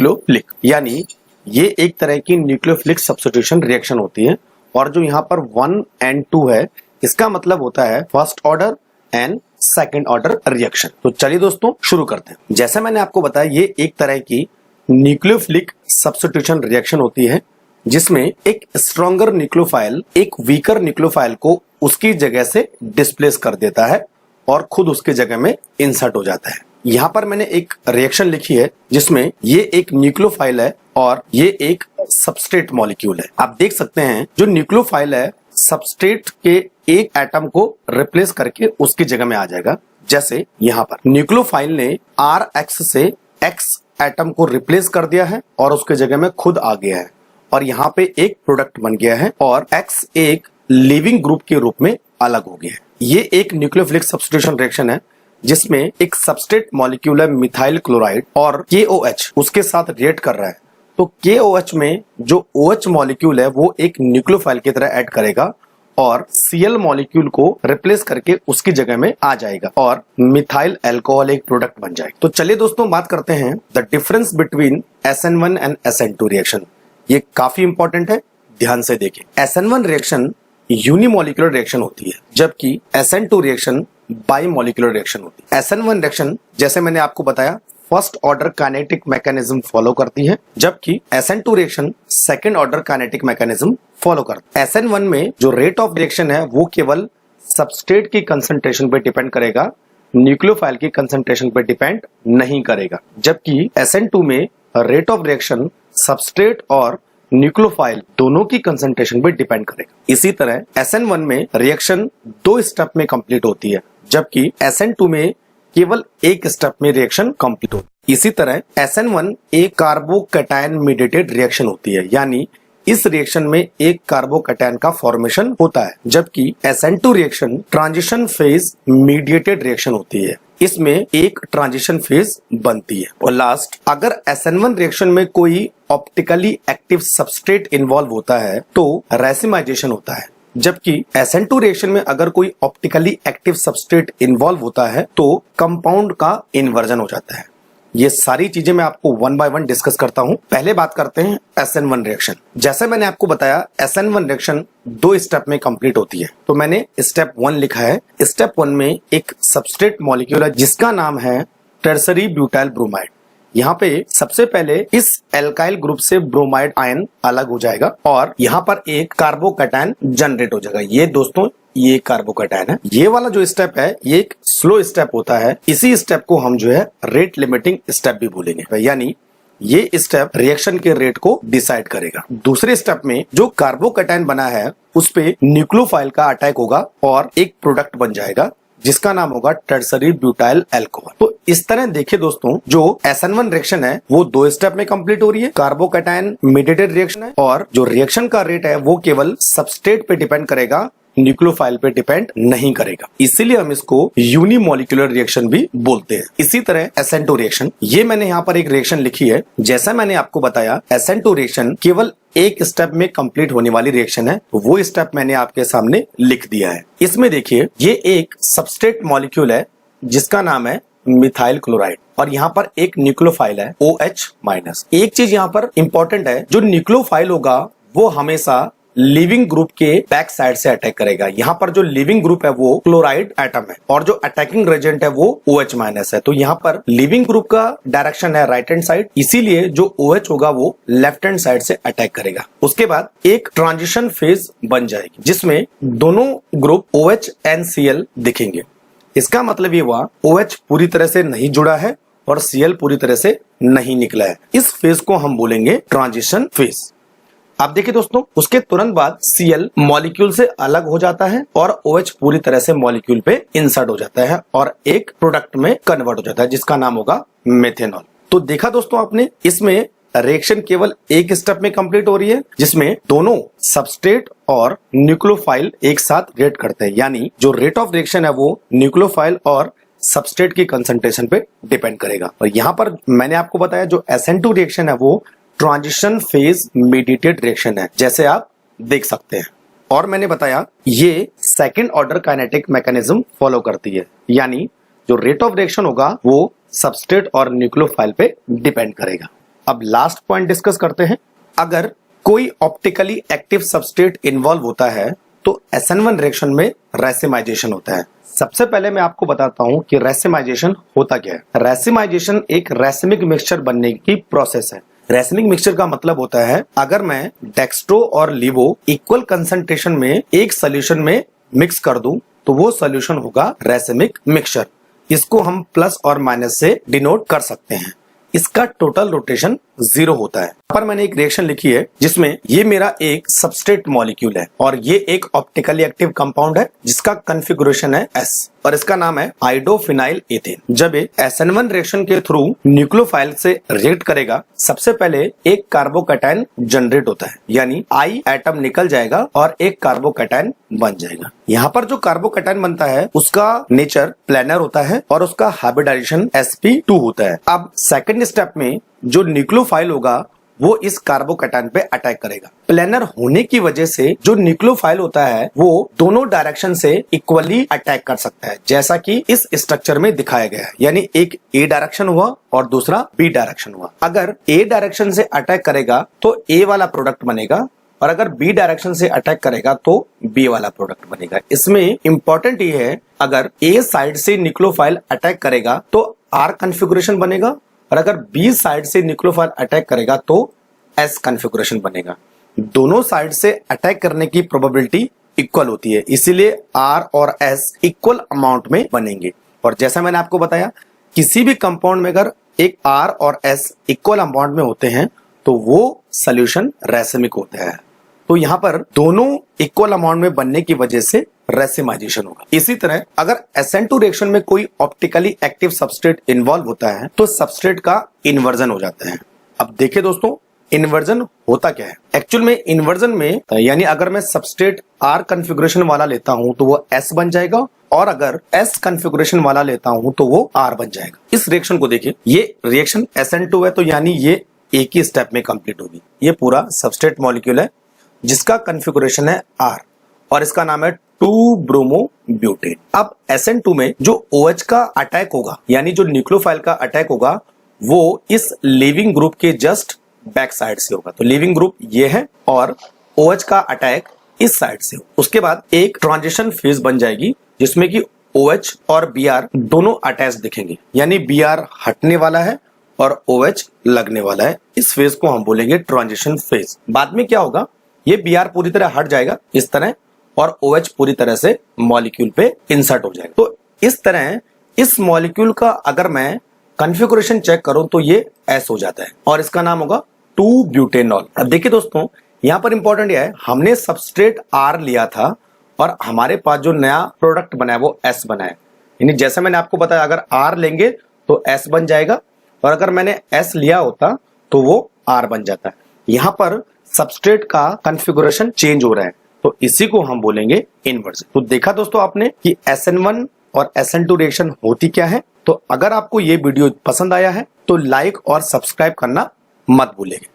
Nucleophilic, यानी ये एक तरह की न्यूक्लियोफिलिक सब्स्टिट्यूशन रिएक्शन होती है। और जो यहाँ पर 1 and 2 है, इसका मतलब होता है first order and second order reaction. तो चलिए दोस्तों शुरू करते हैं। जैसा मैंने आपको बताया, ये एक तरह की न्यूक्लियोफिलिक सब्स्टिट्यूशन रिएक्शन होती है जिसमें एक स्ट्रॉन्गर न्यूक्लियोफाइल एक वीकर न्यूक्लियोफाइल को उसकी जगह से डिस्प्लेस कर देता है और खुद उसकी जगह में इंसर्ट हो जाता है। यहाँ पर मैंने एक रिएक्शन लिखी है जिसमें ये एक न्यूक्लियोफाइल है और ये एक सबस्ट्रेट मॉलिक्यूल है। आप देख सकते हैं जो न्यूक्लियोफाइल है सबस्ट्रेट के एक एटम को रिप्लेस करके उसकी जगह में आ जाएगा। जैसे यहाँ पर न्यूक्लियोफाइल ने RX से X एटम को रिप्लेस कर दिया है और उसके जगह में खुद आ गया है और यहाँ पे एक प्रोडक्ट बन गया है और X एक लिविंग ग्रुप के रूप में अलग हो गया है। ये एक न्यूक्लियोफिलिक सब्स्टिट्यूशन रिएक्शन है जिसमें एक सबस्ट्रेट मॉलिक्यूल है मिथाइल क्लोराइड और KOH उसके साथ रिएक्ट कर रहा है। तो KOH में जो OH मॉलिक्यूल है वो एक न्यूक्लियोफाइल की तरह ऐड करेगा और Cl मॉलिक्यूल को रिप्लेस करके उसकी जगह में आ जाएगा और मिथाइल अल्कोहल एक प्रोडक्ट बन जाएगा। तो चलिए दोस्तों बात करते हैं the difference between SN1 and SN2 reaction. ये काफी इंपॉर्टेंट है, ध्यान से देखें। SN1 रिएक्शन यूनिमोलिकुलर रिएक्शन होती है जबकि SN2 रिएक्शन बाइमोलिकुलर रिएक्शन होती है। SN1 रिएक्शन जैसे मैंने आपको बताया first order kinetic mechanism follow करती है जबकि SN2 reaction second order kinetic mechanism follow करता है। SN1 में जो रेट ऑफ रिएक्शन है वो केवल सबस्ट्रेट की कंसंट्रेशन पे डिपेंड करेगा, न्यूक्लियोफाइल की कंसंट्रेशन पे डिपेंड नहीं करेगा। जबकि SN2 में रेट ऑफ रिएक्शन सबस्ट्रेट और न्यूक्लियोफाइल दोनों की कंसंट्रेशन पे डिपेंड करेगा। इसी तरह SN1 में रिएक्शन 2 स्टेप में कंप्लीट होती है जबकि SN2 में केवल एक स्टेप में रिएक्शन कंप्लीट होती है। इसी तरह SN1 एक कार्बोकैटायन मीडिएटेड रिएक्शन होती है, यानी इस रिएक्शन में एक कार्बोकैटायन का फॉर्मेशन होता है जबकि SN2 reaction transition phase mediated reaction होती है, इसमें एक ट्रांजिशन फेज बनती है। और लास्ट, अगर SN1 रिएक्शन में कोई ऑप्टिकली एक्टिव सबस्ट्रेट इन्वॉल्व होता है तो रेसिमाइजेशन होता है, जबकि SN2 रिएक्शन में अगर कोई ऑप्टिकली एक्टिव सबस्ट्रेट इन्वॉल्व होता है तो कंपाउंड का इन्वर्जन हो जाता है। ये सारी चीजें मैं आपको 1 by 1 डिस्कस करता हूं। पहले बात करते हैं SN1 रिएक्शन। जैसे मैंने आपको बताया SN1 रिएक्शन 2 स्टेप में कंप्लीट होती है, तो मैंने स्टेप 1 लिखा है। स्टेप 1 में एक सबस्ट्रेट मॉलिक्यूल है जिसका नाम है टर्सरी ब्यूटाइल ब्रोमाइड। यहाँ पे सबसे पहले इस एल्काइल ग्रुप से ब्रोमाइड आयन अलग हो जाएगा और यहाँ पर एक कार्बोकैटायन जनरेट हो जाएगा। ये दोस्तों ये कार्बोकैटायन है। ये वाला जो स्टेप है ये एक स्लो स्टेप होता है। इसी स्टेप को हम जो है रेट लिमिटिंग स्टेप भी बोलेंगे, यानी ये स्टेप रिएक्शन के रेट को डिसाइड करेगा। दूसरे स्टेप में जो कार्बोकैटायन बना है उस पे न्यूक्लियोफाइल का अटैक होगा और एक प्रोडक्ट बन जाएगा जिसका नाम होगा टर्सरी ब्यूटाइल अल्कोहल। तो इस तरह देखिए दोस्तों, जो SN1 रिएक्शन है वो 2 स्टेप में कंप्लीट हो रही है, कार्बोकैटायन मीडिएटेड रिएक्शन है और जो रिएक्शन का रेट है वो केवल सबस्ट्रेट पे डिपेंड करेगा, न्यूक्लियोफाइल पे डिपेंड नहीं करेगा। इसीलिए हम इसको यूनिमोलिकुलर रिएक्शन भी बोलते हैं। इसी तरह SN2 रिएक्शन, ये मैंने यहाँ पर एक रिएक्शन लिखी है। जैसा मैंने आपको बताया SN2 रिएक्शन केवल एक स्टेप में कंप्लीट होने वाली रिएक्शन है, तो वो स्टेप मैंने आपके सामने लिख दिया है। इसमें देखिए ये एक सबस्ट्रेट मॉलिक्यूल है जिसका नाम है मिथाइल क्लोराइड और यहाँ पर एक न्यूक्लियोफाइल है OH-। एक चीज यहाँ पर इंपॉर्टेंट है, जो न्यूक्लियोफाइल होगा वो हमेशा लिविंग ग्रुप के बैक साइड से अटैक करेगा। यहाँ पर जो लिविंग ग्रुप है वो क्लोराइड एटम है और जो अटैकिंग रेजेंट है वो OH- है। तो यहाँ पर लिविंग ग्रुप का डायरेक्शन है राइट हैंड साइड, इसीलिए जो OH होगा वो लेफ्ट हैंड साइड से अटैक करेगा। उसके बाद एक ट्रांजिशन फेज बन जाएगी जिसमें दोनों ग्रुप OH and Cl दिखेंगे। इसका मतलब ये हुआ OH पूरी तरह से नहीं जुड़ा है और Cl पूरी तरह से नहीं निकला है। इस फेज को हम बोलेंगे ट्रांजिशन फेज। आप देखिए दोस्तों, उसके तुरंत बाद Cl मॉलिक्यूल से अलग हो जाता है और OH पूरी तरह से मॉलिक्यूल पे इंसर्ट हो जाता है और एक प्रोडक्ट में कन्वर्ट हो जाता है जिसका नाम होगा मेथेनॉल। तो देखा दोस्तों आपने, इसमें रिएक्शन केवल एक स्टेप में कंप्लीट हो रही है जिसमें दोनों सबस्ट्रेट और न्यूक्लियोफाइल एक साथ रिएक्ट करते हैं, यानी जो रेट ऑफ रिएक्शन है वो न्यूक्लियोफाइल और सबस्ट्रेट की कंसंट्रेशन पे डिपेंड करेगा। और यहाँ पर मैंने आपको बताया जो SN2 रिएक्शन है वो ट्रांजिशन फेज मीडिएटेड रिएक्शन है, जैसे आप देख सकते हैं। और मैंने बताया ये second order kinetic mechanism follow करती है, यानी जो रेट ऑफ रिएक्शन होगा वो सबस्ट्रेट और न्यूक्लियोफाइल पे डिपेंड करेगा। अब लास्ट पॉइंट डिस्कस करते हैं। अगर कोई ऑप्टिकली एक्टिव सबस्ट्रेट इन्वॉल्व होता है तो SN1 रिएक्शन में रैसिमाइजेशन होता है। सबसे पहले मैं आपको बताता हूं कि रैसिमाइजेशन होता क्या है। रैसिमाइजेशन एक रैसिमिक मिक्सचर बनने की प्रोसेस है। रैसिमिक मिक्सचर का मतलब होता है अगर मैं डेक्स्ट्रो और लीवो इक्वल कंसंट्रेशन में एक सोल्यूशन में मिक्स कर दूं तो वो सोल्यूशन होगा रैसिमिक मिक्सचर। इसको हम प्लस और माइनस से डिनोट कर सकते हैं। इसका टोटल रोटेशन 0 होता है। यहाँ पर मैंने एक रिएक्शन लिखी है जिसमें ये मेरा एक सबस्ट्रेट मॉलिक्यूल है और ये एक ऑप्टिकली एक्टिव कंपाउंड है जिसका कॉन्फ़िगरेशन है S और इसका नाम है आइडोफिनाइल एथेन। जब ये SN1 रिएक्शन के थ्रू न्यूक्लियोफाइल से रिएक्ट करेगा, सबसे पहले एक कार्बोकैटायन जनरेट होता है, यानी I एटम निकल जाएगा और एक कार्बोकैटायन बन जाएगा। यहाँ पर जो कार्बोकैटायन बनता है उसका नेचर प्लेनर होता है और उसका हाइब्रिडाइजेशन sp2 होता है। अब सेकंड स्टेप में जो न्यूक्लियोफाइल होगा वो इस कार्बोकैटायन पे अटैक करेगा। प्लेनर होने की वजह से जो न्यूक्लियोफाइल होता है वो दोनों डायरेक्शन से इक्वली अटैक कर सकता है, जैसा कि इस स्ट्रक्चर में दिखाया गया है। यानी एक A डायरेक्शन हुआ और दूसरा B डायरेक्शन हुआ। अगर A डायरेक्शन से अटैक करेगा तो A वाला प्रोडक्ट बनेगा और अगर B डायरेक्शन से अटैक करेगा तो B वाला प्रोडक्ट बनेगा। इसमें इंपॉर्टेंट ये है, अगर A साइड से न्यूक्लियोफाइल अटैक करेगा तो R कॉन्फ़िगरेशन बनेगा और अगर B साइड से न्यूक्लियोफाइल अटैक करेगा तो S कॉन्फ़िगरेशन बनेगा। दोनों साइड से अटैक करने की प्रोबेबिलिटी इक्वल होती है, इसीलिए R और S इक्वल अमाउंट में बनेंगे। और जैसा मैंने आपको बताया, किसी भी कंपाउंड में अगर एक R और S इक्वल अमाउंट में होते हैं तो वो सोल्यूशन रैसिमिक होता है। तो यहाँ पर दोनों इक्वल अमाउंट में बनने की वजह से रैसिमाइजेशन होगा। इसी तरह अगर SN2 रिएक्शन में कोई ऑप्टिकली एक्टिव सबस्ट्रेट इन्वॉल्व होता है तो सबस्ट्रेट का इन्वर्जन हो जाता है। अब देखिए दोस्तों, इन्वर्जन होता क्या है। एक्चुअल में इन्वर्जन में यानी अगर मैं सबस्ट्रेट R कॉन्फ़िगरेशन वाला लेता हूं तो वो S बन जाएगा और अगर S कॉन्फ़िगरेशन वाला लेता हूं तो वो R बन जाएगा। इस रिएक्शन को देखिए, ये रिएक्शन SN2 है तो यानी ये एक ही स्टेप में कंप्लीट होगी। ये पूरा सबस्ट्रेट मॉलिक्यूल है जिसका कॉन्फ़िगरेशन है R और इसका नाम है 2-ब्रोमोब्यूटेन। अब SN2 में जो OH का अटैक होगा, यानी जो न्यूक्लियोफाइल का अटैक होगा, वो इस लीविंग ग्रुप के जस्ट बैक साइड से होगा। तो लीविंग ग्रुप ये है और OH का अटैक इस साइड से होगा। उसके बाद एक ट्रांजिशन फेज बन जाएगी जिसमें कि OH और Br दोनों अटैच दिखेंगे, यानी Br हटने वाला है और OH लगने वाला है। इस फेज को हम बोलेंगे ट्रांजिशन फेज। बाद में क्या होगा, ये Br पूरी तरह हट जाएगा इस तरह और OH पूरी तरह से मॉलिक्यूल पे इंसर्ट हो जाएगा। तो इस तरह इस मॉलिक्यूल का अगर मैं कॉन्फ़िगरेशन चेक करूं तो ये S हो जाता है और इसका नाम होगा 2-ब्यूटेनॉल। अब देखिए दोस्तों, यहां पर इंपॉर्टेंट यह है, हमने सबस्ट्रेट R लिया था और हमारे पास जो नया प्रोडक्ट बना है वो S बना है। यानी जैसे मैंने आपको बताया, अगर R लेंगे तो S बन जाएगा और अगर मैंने S लिया होता तो वो R बन जाता है। यहां पर सबस्ट्रेट का कॉन्फ़िगरेशन चेंज हो रहा है तो इसी को हम बोलेंगे इन्वर्जन। तो देखा दोस्तों आपने कि SN1 और SN2 रिएक्शन होती क्या है। तो अगर आपको ये वीडियो पसंद आया है तो लाइक और सब्सक्राइब करना मत भूलिएगा।